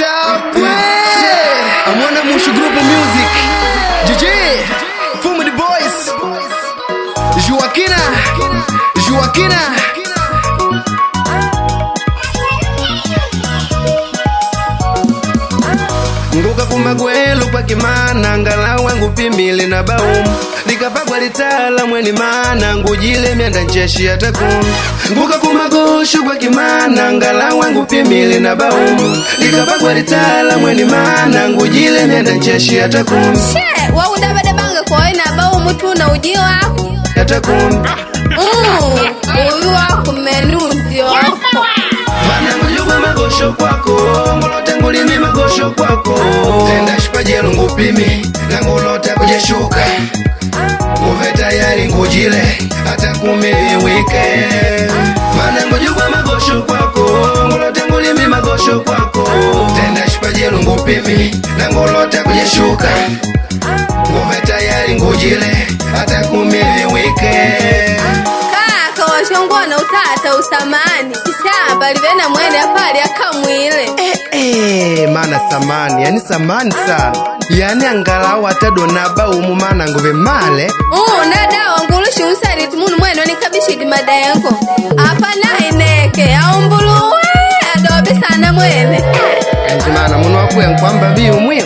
I'm one of Mushu Group of Music. GG, Fumu the Boys. Joaquina. Nguka kumagwelu kwa kimana ngala wangu pimile na baumu likapagwa litala mweni mana ngujile mianda njeshi atakunu. Nguka kumagoshu kwa kimana ngala wangu pimile na baumu likapagwa litala mweni mana ngujile mianda njeshi atakunu. She, waudabade banga kwa ina baumu tuna uji wako atakunu. Uyu wako menu ndio wako Mana ngujugwa magosho kwako ngolote ngulimi magosho kwako tenda shipajelo ngupimi na ngolote kujeshuka uve tayari ngujile hata kumiwike. Mana ngujugwa magosho kwako ngolote ngulimi magosho kwako tenda shipajelo ngupimi na ngolote kujeshuka uve tayari ngujile hata kumiwike. Washongwa na utata usamani Isaba livena mwene apali akamwile Mana samani, yani samani sana. Yani angalau atadona baumu mana nguve male nadawa ngulushi unsariti munu mwene wanikabishidi madayenko apa naineke aumbuluwe adobe sana mwene Mana munu wakuya nkwamba biu mwiyo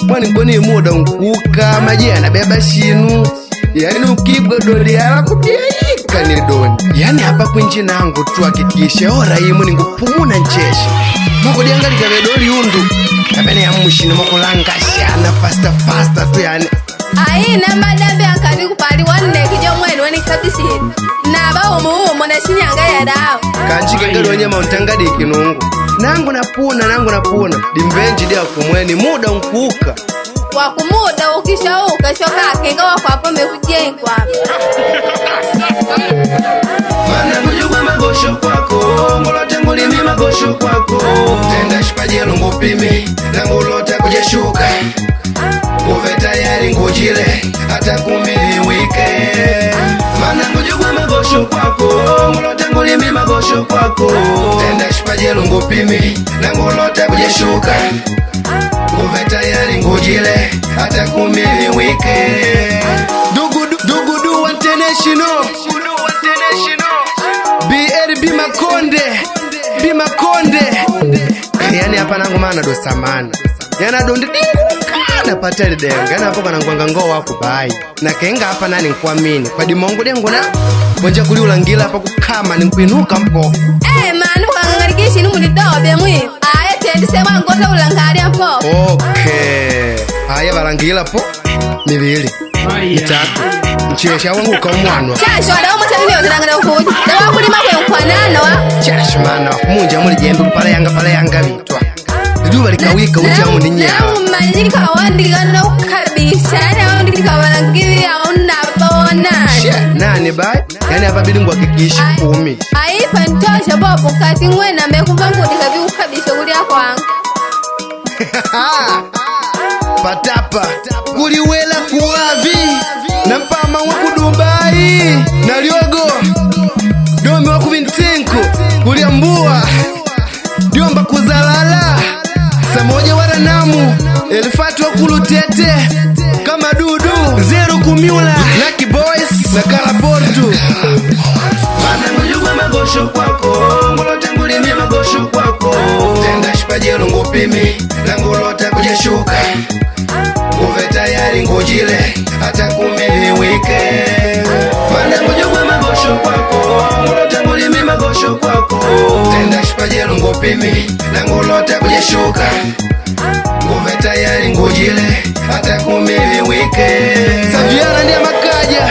mwani nkoni muda unkuka majia beba shinu. Yani nukigwe doli ala kupiaika nilidoni. Yani hapa kwenji nangu tuakikishe ora imu ningupumuna ncheshi moko diangali kawe doli undu kabene ya mushini moko langashana fasta tu yani aina madambi ankadi kupali wane kijo mwene wanikabishidi na bao mumo na shinyanga ya dao kanchike ngalo wanyama untangadi ikinungu nangu napuna dimbenji dia kumweni muda unkuka wakumuda ukishauka shokake ngawa kwa pome kujengwa Mana ngujugwa magosho kwako ngolote ngulimi magosho kwako tenda shipajelo ngupimi na ngolote kujeshuka uve tayari ngujile hata kumiwike. Mana ngujugwa magosho kwako ngolote ngulimi magosho kwako tenda shipajelo ngupimi na ngolote kujeshuka uve tayari ngujile hata kumiwike. Dugudu International BRB Makonde yani hapa nangu mana do samana yana dondi kana patali denga yana hapo kana ngwanga ngo wako bai na kenga hapa nani nkwamini kwa dimongo dengo na bonja kuli ulangila hapa kukama ni kwinuka mpo manu kangarikishi ni mulidobe mwi aya tendi sewa ngota ulangari hapo aya balangila po mibili mitatu nchesha wangu kwa mwanwa chasho adawo mutabibyo zirangana ukuji dawa kulima kwe nkwanana wa chasho mana munja muri jembe kupala yanga bitwa iduba likawika ujamu ni nyama manyika wandikana ukabisha na wandika balangili aunabona nani bai yani hapa bidingu wakikishi 10 aipa ntosha bobo kati ngwena mekuvangudika viukabisha kulia kwanga patapa kuliwela kuwavi na mpama waku Dubai na liogo domi waku Vintinko kulia mbua diomba kuzalala samoja waranamu elifatu wakulu tete kama dudu zero kumiula Lucky Boys na Kalaportu. Mana ngujugwa magosho kwako ngolote ngulimi magosho kwako tenda shipajelo ngupimi na ngolote kujeshuka uve tayari ngujile hata kumiwike. Mana ngujugwa magosho kwako ngolote ngulimi magosho kwako tenda shipajelo ngupimi na ngolote kujeshuka uve tayari ngujile hata kumiwike. Saviana ndiye makaja